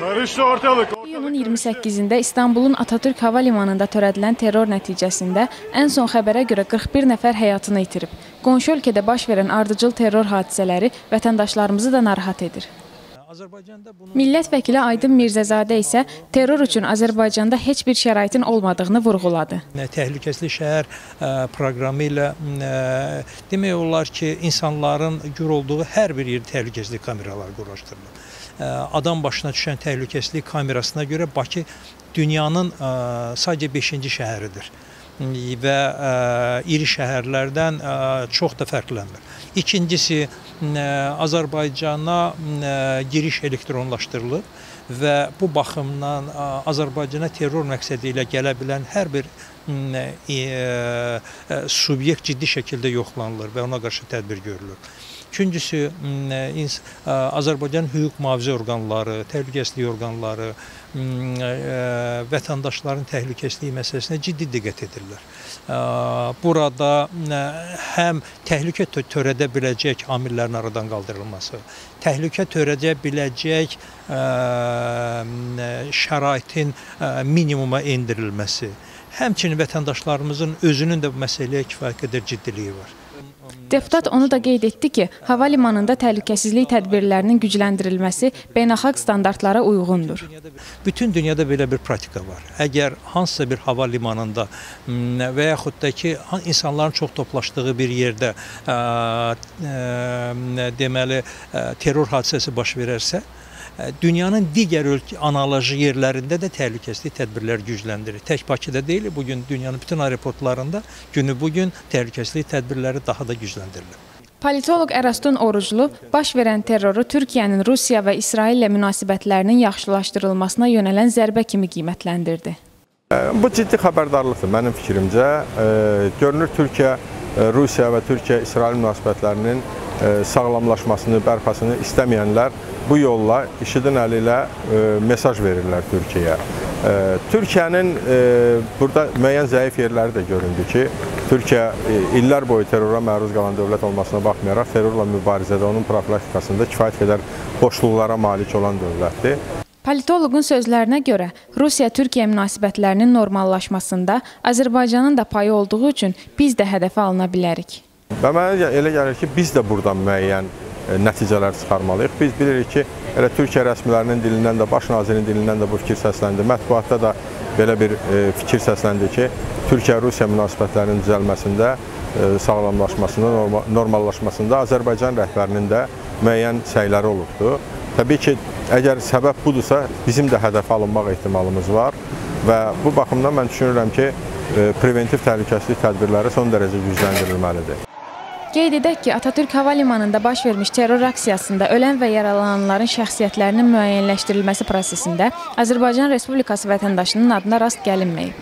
Karıştı ortalık. İyunun 28-də İstanbulun Atatürk Hava Limanında törədilən terror nəticəsində ən son xəbərə görə 41 nəfər həyatını itirib. Qonşu ölkədə baş verən ardıcıl terror hadisələri vətəndaşlarımızı da narahat edir. Millət vəkili Aydın Mirzəzadə isə terror üçün Azərbaycanda heç bir şəraitin olmadığını vurğuladı. Təhlükəsizlik şəhər proqramı ilə demək olar ki, insanların gör olduğu hər bir yerdə təhlükəsizlik kameraları quraşdırılır. Adam başına düşən təhlükəsizlik kamerasına görə Bakı dünyanın sadəcə 5-ci şəhəridir və iri şəhərlərdən çox da fərqlənmir. İkincisi, Azərbaycana giriş elektronlaşdırılıb və bu baxımdan Azərbaycana terror məqsədi ilə gələ bilən hər bir subyekt ciddi şəkildə yoxlanılır və ona qarşı tədbir görülür. Üçüncüsü, Azərbaycan hüquq mühafizə orqanları, təhlükəsizlik orqanları vətəndaşların təhlükəsizliyi məsələsinə ciddi diqqət edirlər. Burada həm təhlükə törədə biləcək amillərin aradan qaldırılması, təhlükə törədə biləcək şəraitin minimuma endirilməsi, həmçinin vətəndaşlarımızın özünün də bu məsələyə kifayət qədər ciddiliyi var. Deputat onu da qeyd etdi ki, hava limanında təhlükəsizlik tədbirlərinin gücləndirilməsi beynəlxalq standartlara uyğundur. Bütün dünyada belə bir praktika var. Əgər hansısa bir hava limanında və yaxud da ki, insanların çox toplaşdığı bir yerdə deməli terror hadisəsi baş verərsə, dünyanın digər analoji yerlərində də təhlükəsizlik tədbirləri gücləndirir. Tək Bakıda deyil, bugün dünyanın bütün aeroportlarında bugün təhlükəsizlik tədbirləri daha da gücləndirilir. Politoloq Əraston Oruclu baş verən terroru Türkiyənin Rusiya və İsrail ilə münasibətlərinin yaxşılaşdırılmasına yönələn zərbə kimi qiymətləndirdi. Bu ciddi xəbərdarlıqdır mənim fikrimcə. Görünür Türkiyə, Rusiya və Türkiyə-İsrail münasibətlərinin sağlamlaşmasını, bərpasını istəməyənlər bu yolla IŞİD-in əli ilə mesaj verirlər Türkiyəyə. Türkiyənin burada müəyyən zəif yerləri də göründü ki, Türkiyə illər boyu terrora məruz qalan dövlət olmasına baxmayaraq, terrorla mübarizədə onun profilaktikasında kifayət qədər boşluqlara malik olan dövlətdir. Politoloqun sözlərinə görə, Rusiya-Türkiyə münasibətlərinin normallaşmasında Azərbaycanın da payı olduğu üçün biz də hədəfə alına bilərik. Və mənə elə gəlir ki, biz də buradan müəyyən nəticələr çıxarmalıyıq. Biz bilirik ki, elə Türkiyə rəsmilərinin dilindən də, baş nazirinin dilindən də bu fikir səsləndi. Mətbuatda da belə bir fikir səsləndi ki, Türkiyə-Rusiya münasibətlərinin düzəlməsində, sağlamlaşmasında, normallaşmasında Azərbaycan rəhbərinin də müəyyən səyləri olubdur. Təbii ki, əgər səbəb budursa, bizim də hədəfə alınmaq ehtimalımız var və bu baxımdan mən düşünürəm ki, preventiv təhlükəsizlik tədbirləri son dərəcə gücləndirilməlidir. Qeyd edək ki, Atatürk Hava Limanında baş vermiş terror aksiyasında ölən və yaralananların şəxsiyyətlərinin müəyyənləşdirilməsi prosesində Azərbaycan Respublikası vətəndaşının adına rast gəlinməyib.